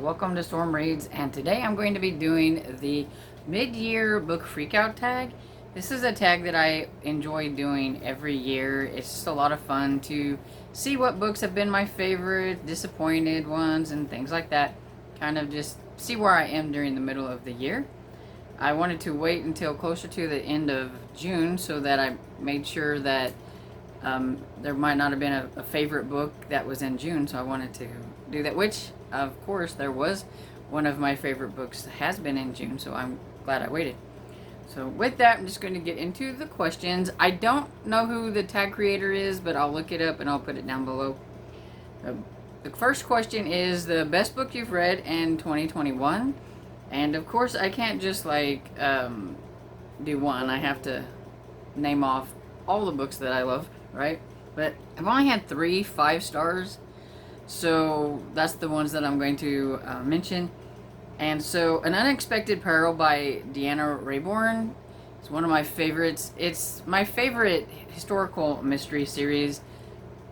welcome to Storm Reads, and today I'm going to be doing the mid-year book Freakout tag. This is a tag that I enjoy doing every year. It's just a lot of fun to see what books have been my favorite, disappointed ones, and things like that. Kind of just see where I am during the middle of the year. I wanted to wait until closer to the end of June so that I made sure that there might not have been a favorite book that was in June, so I wanted to do that, which, of course, there was one of my favorite books that has been in June, so I'm glad I waited. So with that, I'm just going to get into the questions. I don't know who the tag creator is, but I'll look it up and I'll put it down below. The first question is the best book you've read in 2021. And of course, I can't just do one. I have to name off all the books that I love, right? But I've only had 3 5-stars, so that's the ones that I'm going to mention. And so, An Unexpected Peril by Deanna Raybourn is one of my favorites. It's my favorite historical mystery series.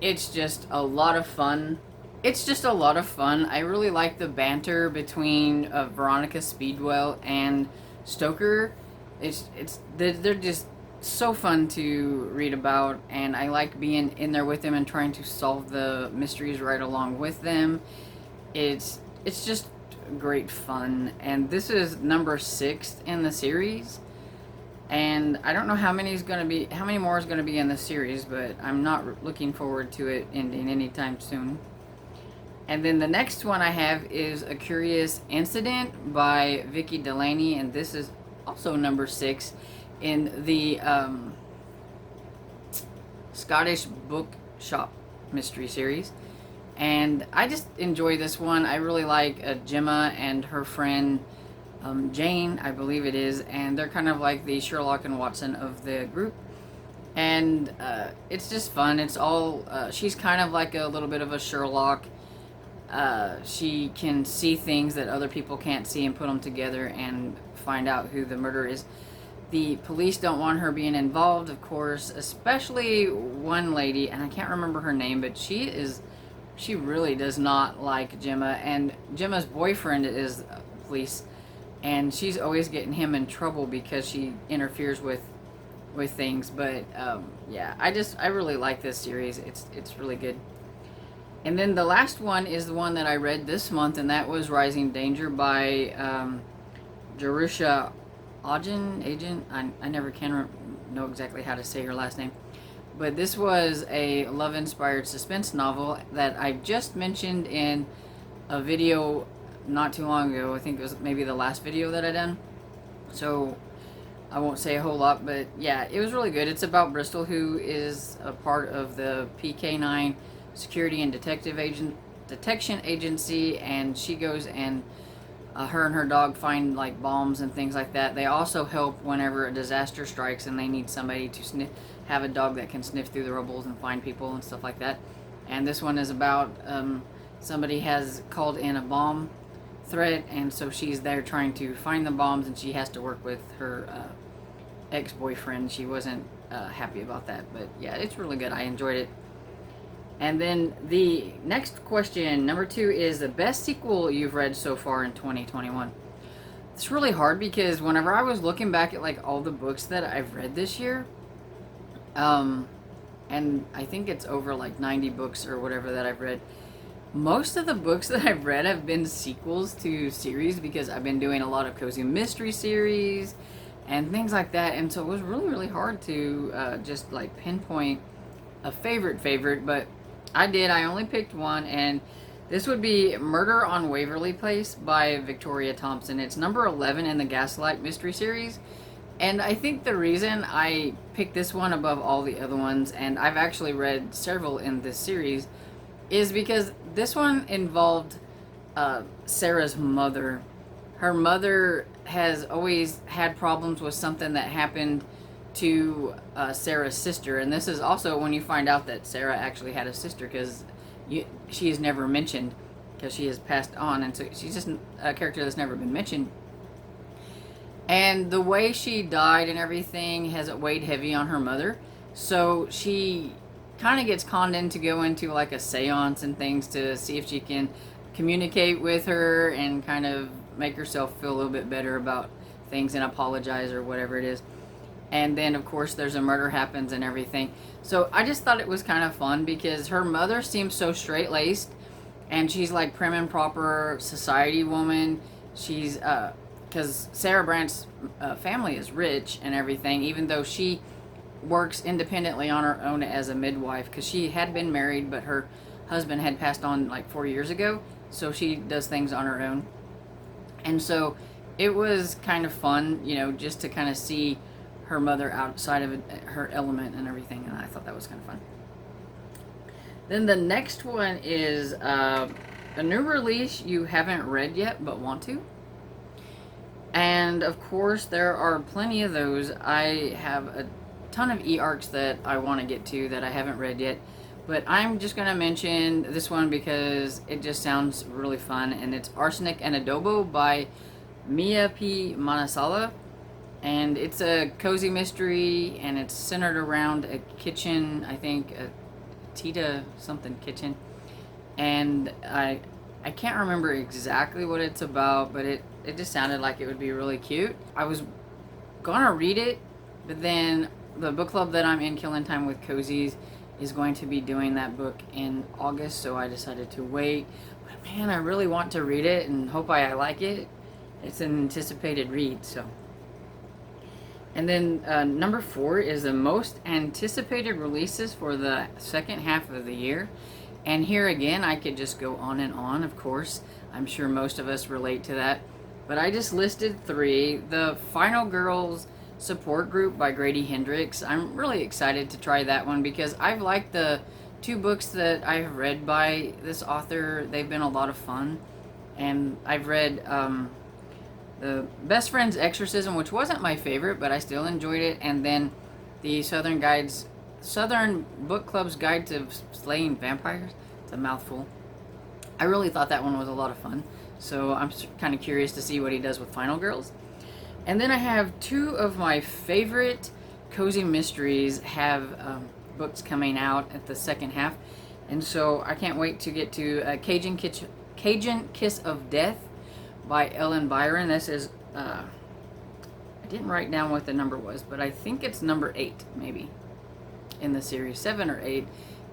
It's just a lot of fun. I really like the banter between Veronica Speedwell and Stoker. They're just so fun to read about, and I like being in there with them and trying to solve the mysteries right along with them. It's just great fun, and this is number 6 in the series, and I don't know how many more is going to be in the series, but I'm not looking forward to it ending anytime soon. And then the next one I have is A Curious Incident by Vicky Delaney, and this is also number 6 in the Scottish Bookshop mystery series. And I just enjoy this one. I really like Gemma and her friend Jane, I believe it is, and they're kind of like the Sherlock and Watson of the group. And it's just fun. It's all she's kind of like a little bit of a Sherlock. She can see things that other people can't see and put them together and find out who the murderer is. The police don't want her being involved, of course, especially one lady, and I can't remember her name, but she really does not like Gemma, and Gemma's boyfriend is police, and she's always getting him in trouble because she interferes with things. But yeah, I really like this series. It's really good. And then the last one is the one that I read this month, and that was Rising Danger by Jerusha Agent. I never can know exactly how to say her last name. But this was a love-inspired suspense novel that I just mentioned in a video not too long ago. I think it was maybe the last video that I done. So I won't say a whole lot, but yeah, it was really good. It's about Bristol, who is a part of the PK9 Security and Detection Agency, and she goes and her and her dog find like bombs and things like that. They also help whenever a disaster strikes and they need somebody to have a dog that can sniff through the rubble and find people and stuff like that. And this one is about somebody has called in a bomb threat, and so she's there trying to find the bombs, and she has to work with her ex-boyfriend. She wasn't happy about that, but yeah, it's really good. I enjoyed it. And then the next question, number 2, is the best sequel you've read so far in 2021. It's really hard because whenever I was looking back at like all the books that I've read this year, and I think it's over like 90 books or whatever that I've read, most of the books that I've read have been sequels to series because I've been doing a lot of cozy mystery series and things like that, and so it was really hard to just like pinpoint a favorite, but I only picked one, and this would be Murder on Waverly Place by Victoria Thompson. It's number 11 in the Gaslight mystery series, and I think the reason I picked this one above all the other ones, and I've actually read several in this series, is because this one involved Sarah's mother. Her mother has always had problems with something that happened to Sarah's sister, and this is also when you find out that Sarah actually had a sister, because she is never mentioned because she has passed on, and so she's just a character that's never been mentioned. And the way she died and everything has weighed heavy on her mother, so she kind of gets conned in to go into like a seance and things to see if she can communicate with her and kind of make herself feel a little bit better about things and apologize or whatever it is. And then, of course, there's a murder happens and everything. So I just thought it was kind of fun because her mother seems so straight laced, and she's like prim and proper society woman. She's because Sarah Brandt's family is rich and everything, even though she works independently on her own as a midwife, because she had been married, but her husband had passed on like 4 years ago, so she does things on her own. And so it was kind of fun, you know, just to kind of see her mother outside of her element and everything, and I thought that was kind of fun. Then the next one is a new release you haven't read yet but want to. And of course, there are plenty of those. I have a ton of e-arcs that I want to get to that I haven't read yet, but I'm just going to mention this one because it just sounds really fun, and it's Arsenic and Adobo by Mia P. Manasala. And it's a cozy mystery, and it's centered around a kitchen, I think a Tita something kitchen. And I can't remember exactly what it's about, but it just sounded like it would be really cute. I was gonna read it, but then the book club that I'm in, Killing Time with Cozies, is going to be doing that book in August, so I decided to wait. But man, I really want to read it and hope I like it. It's an anticipated read, so. And then number 4 is the most anticipated releases for the second half of the year. And here again, I could just go on and on, of course. I'm sure most of us relate to that. But I just listed 3. The Final Girls Support Group by Grady Hendrix. I'm really excited to try that one because I've liked the 2 books that I've read by this author. They've been a lot of fun. And I've read the Best Friend's Exorcism, which wasn't my favorite, but I still enjoyed it. And then the Southern Book Club's Guide to Slaying Vampires. It's a mouthful. I really thought that one was a lot of fun. So I'm kind of curious to see what he does with Final Girls. And then I have 2 of my favorite cozy mysteries have books coming out at the second half. And so I can't wait to get to Cajun Kiss of Death by Ellen Byron. This is, I didn't write down what the number was, but I think it's number 8, maybe, in the series, 7 or 8,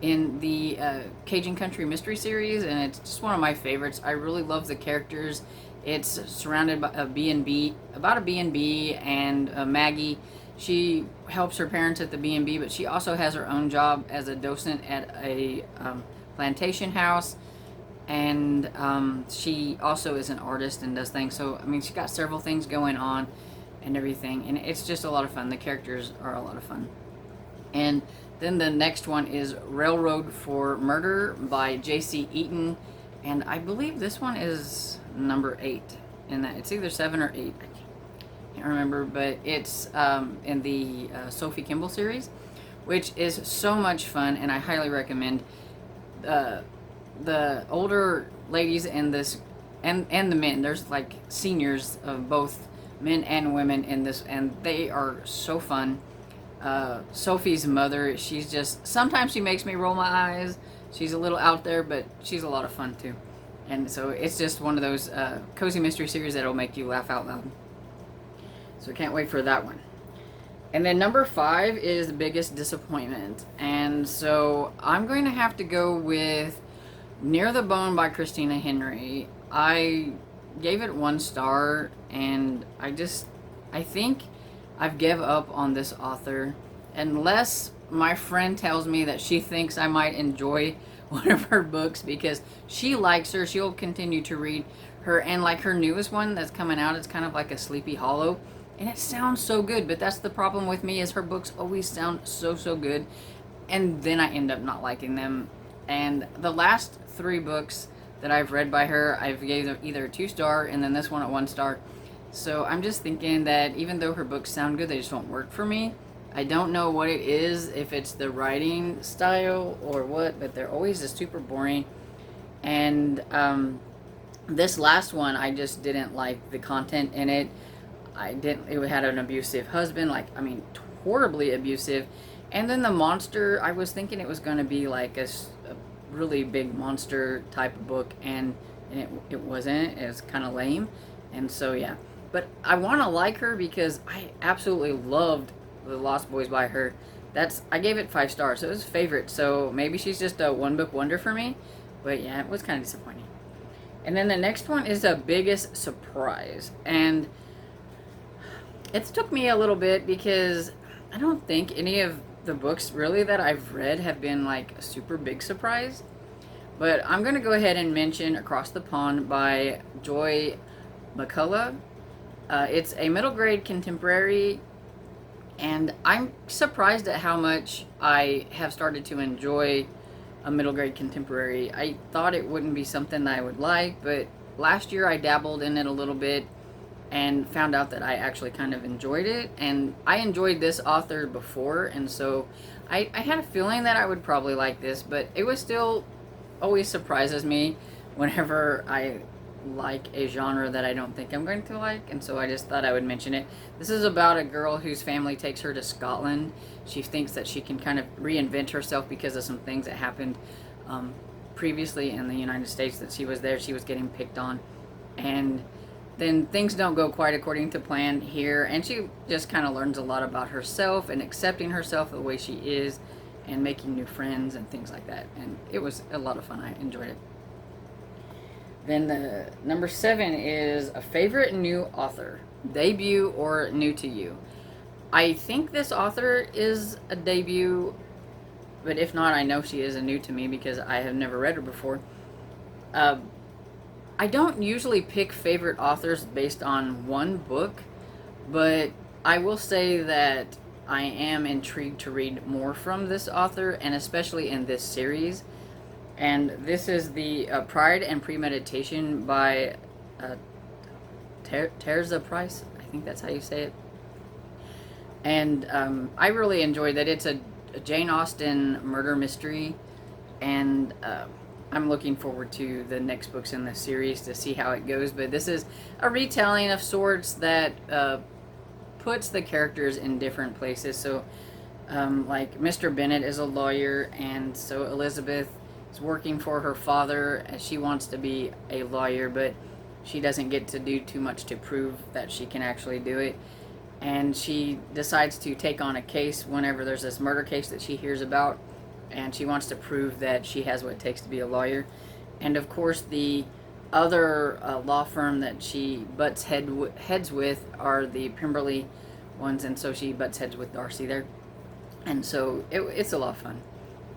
in the Cajun Country Mystery Series, and it's just one of my favorites. I really love the characters. It's surrounded by a B&B, about a B&B, and Maggie. She helps her parents at the B&B, but she also has her own job as a docent at a plantation house. And she also is an artist and does things. So, I mean, she's got several things going on and everything. And it's just a lot of fun. The characters are a lot of fun. And then the next one is Railroad for Murder by J.C. Eaton. And I believe this one is number 8. And it's either 7 or 8. I can't remember. But it's in the Sophie Kimball series, which is so much fun. And I highly recommend the older ladies in this, and the men, there's like seniors of both men and women in this, and they are so fun. Sophie's mother, she's just, sometimes she makes me roll my eyes. She's a little out there, but she's a lot of fun too. And so it's just one of those cozy mystery series that'll make you laugh out loud. So I can't wait for that one. And then number 5 is The Biggest Disappointment. And so I'm going to have to go with Near the Bone by Christina Henry. I gave it 1 star, and I think I've give up on this author unless my friend tells me that she thinks I might enjoy one of her books because she likes her. She'll continue to read her, and like her newest one that's coming out, it's kind of like a Sleepy Hollow, and it sounds so good. But that's the problem with me, is her books always sound so good, and then I end up not liking them. And the last 3 books that I've read by her, I've gave them either a 2-star, and then this one at 1 star. So I'm just thinking that even though her books sound good, they just don't work for me. I don't know what it is, if it's the writing style or what, but they're always just super boring. And this last one, I just didn't like the content in it. It had an abusive husband, horribly abusive. And then the monster, I was thinking it was going to be like a really big monster type of book, and and it wasn't. It was kind of lame, and so yeah. But I want to like her because I absolutely loved The Lost Boys by her. I gave it 5 stars, so it was a favorite. So maybe she's just a one book wonder for me, but yeah, it was kind of disappointing. And then the next one is a biggest surprise, and it took me a little bit because I don't think any of the books really that I've read have been like a super big surprise. But I'm going to go ahead and mention Across the Pond by Joy McCullough. It's a middle grade contemporary, and I'm surprised at how much I have started to enjoy a middle grade contemporary. I thought it wouldn't be something that I would like, but last year I dabbled in it a little bit and found out that I actually kind of enjoyed it. And I enjoyed this author before, and so I had a feeling that I would probably like this, but it was still always surprises me whenever I like a genre that I don't think I'm going to like, and so I just thought I would mention it. This is about a girl whose family takes her to Scotland. She thinks that she can kind of reinvent herself because of some things that happened previously in the United States. That she was there, she was getting picked on, and then things don't go quite according to plan here, and she just kind of learns a lot about herself and accepting herself the way she is and making new friends and things like that, and it was a lot of fun. I enjoyed it. Then the number 7 is a favorite new author, debut or new to you. I think this author is a debut, but if not, I know she is a new to me because I have never read her before. I don't usually pick favorite authors based on one book, but I will say that I am intrigued to read more from this author, and especially in this series. And this is the Pride and Premeditation by Terza Price. I think that's how you say it. And I really enjoyed that. It's a Jane Austen murder mystery, and I'm looking forward to the next books in the series to see how it goes. But this is a retelling of sorts that puts the characters in different places. So, like, Mr. Bennet is a lawyer, and so Elizabeth is working for her father as she wants to be a lawyer, but she doesn't get to do too much to prove that she can actually do it. And she decides to take on a case whenever there's this murder case that she hears about, and she wants to prove that she has what it takes to be a lawyer. And of course, the other law firm that she butts heads with are the Pemberley ones, and so she butts heads with Darcy there. And so it's a lot of fun.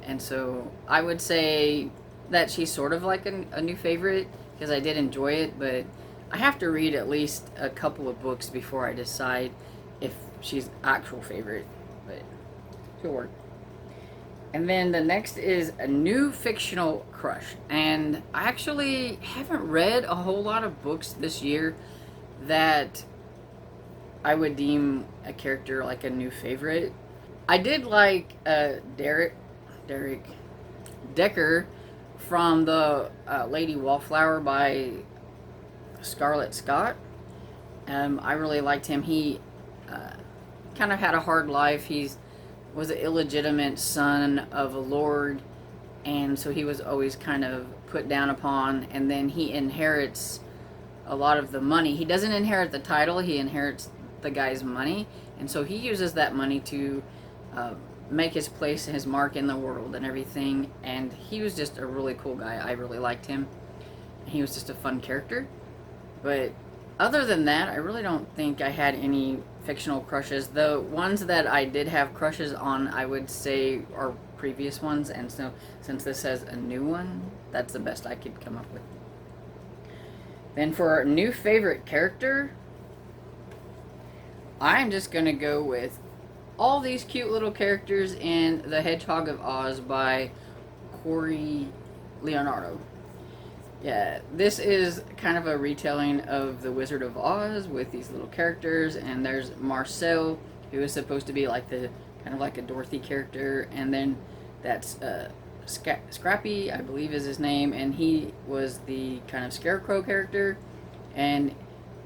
And so I would say that she's sort of like a new favorite because I did enjoy it, but I have to read at least a couple of books before I decide if she's actual favorite, but she'll work. And then the next is a new fictional crush, and I actually haven't read a whole lot of books this year that I would deem a character like a new favorite. I did like Derek Decker from the Lady Wallflower by Scarlett Scott. I really liked him. He kind of had a hard life. Was an illegitimate son of a lord, and so he was always kind of put down upon, and then he inherits a lot of the money. He doesn't inherit the title, he inherits the guy's money, and so he uses that money to make his place and his mark in the world and everything. And he was just a really cool guy. I really liked him. He was just a fun character. But other than that, I really don't think I had any fictional crushes. The ones that I did have crushes on, I would say, are previous ones, and so since this has a new one, that's the best I could come up with. Then for our new favorite character, I'm just gonna go with all these cute little characters in The Hedgehog of Oz by Corey Leonardo. Yeah, this is kind of a retelling of The Wizard of Oz with these little characters, and there's Marcel, who is supposed to be like the kind of like a Dorothy character, and then that's Scrappy, I believe is his name, and he was the kind of scarecrow character, and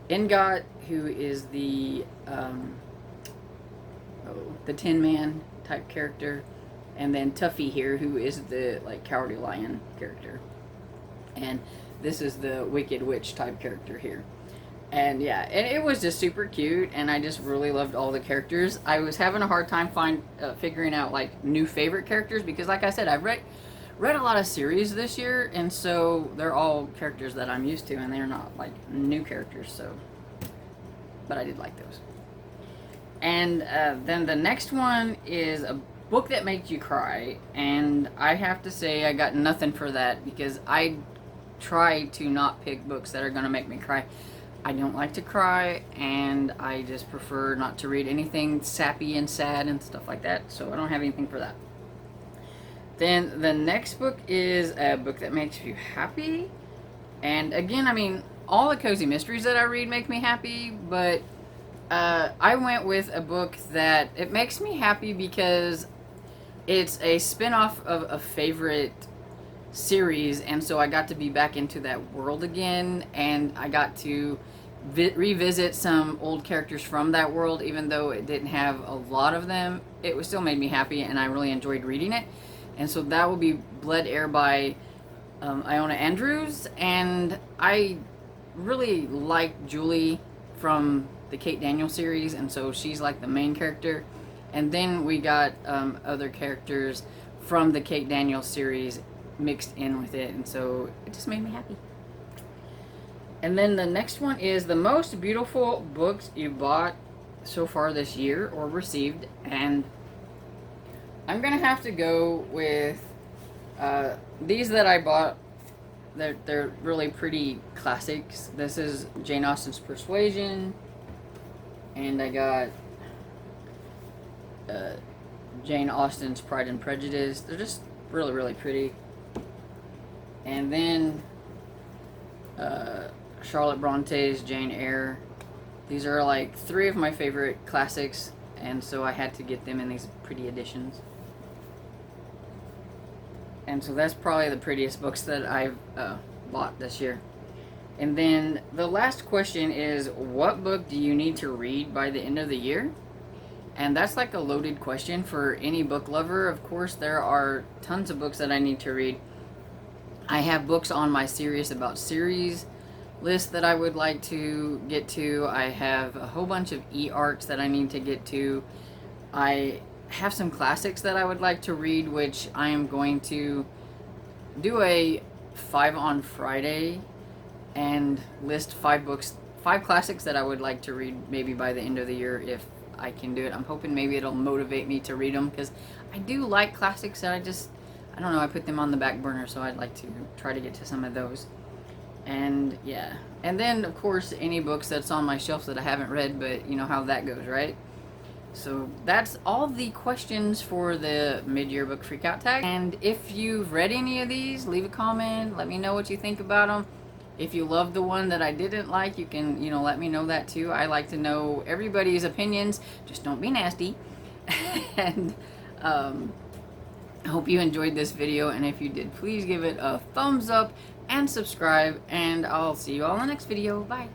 Ingot, who is the Tin Man type character, and then Tuffy here, who is the like Cowardly Lion character. And this is the Wicked Witch type character here. And yeah, and it was just super cute, and I just really loved all the characters. I was having a hard time figuring out like new favorite characters, because like I said, I've read a lot of series this year, and so they're all characters that I'm used to, and they're not like new characters. So, but I did like those. And then the next one is a book that makes you cry, and I have to say I got nothing for that, because I try to not pick books that are going to make me cry. I don't like to cry, and I just prefer not to read anything sappy and sad and stuff like that, so I don't have anything for that. Then the next book is a book that makes you happy, and again, I mean, all the cozy mysteries that I read make me happy, but I went with a book that it makes me happy because it's a spin-off of a favorite series, and so I got to be back into that world again, and I got to revisit some old characters from that world. Even though it didn't have a lot of them, it was still made me happy, and I really enjoyed reading it. And so that will be Blood Air by Iona Andrews, and I really like Julie from the Kate Daniel series, and so she's like the main character. And then we got other characters from the Kate Daniel series mixed in with it, and so it just made me happy. And then the next one is the most beautiful books you bought so far this year or received, and I'm gonna have to go with these that I bought. They're really pretty classics. This is Jane Austen's Persuasion, and I got Jane Austen's Pride and Prejudice. They're just really, really pretty. And then Charlotte Bronte's Jane Eyre. These are like 3 of my favorite classics, and so I had to get them in these pretty editions. And so that's probably the prettiest books that I've bought this year. And then the last question is, what book do you need to read by the end of the year? And that's like a loaded question for any book lover. Of course, there are tons of books that I need to read. I have books on my Serious About Series list that I would like to get to. I have a whole bunch of e-arcs that I need to get to. I have some classics that I would like to read, which I am going to do a 5 on Friday and list 5 books, 5 classics that I would like to read maybe by the end of the year if I can do it. I'm hoping maybe it'll motivate me to read them, because I do like classics, and I don't know, I put them on the back burner, so I'd like to try to get to some of those. And yeah, and then of course any books that's on my shelf that I haven't read, but you know how that goes, right? So that's all the questions for the mid-year book freakout tag. And if you've read any of these, leave a comment, let me know what you think about them. If you love the one that I didn't like, you can, let me know that too. I like to know everybody's opinions, just don't be nasty. And I hope you enjoyed this video, and if you did, please give it a thumbs up and subscribe, and I'll see you all in the next video. Bye.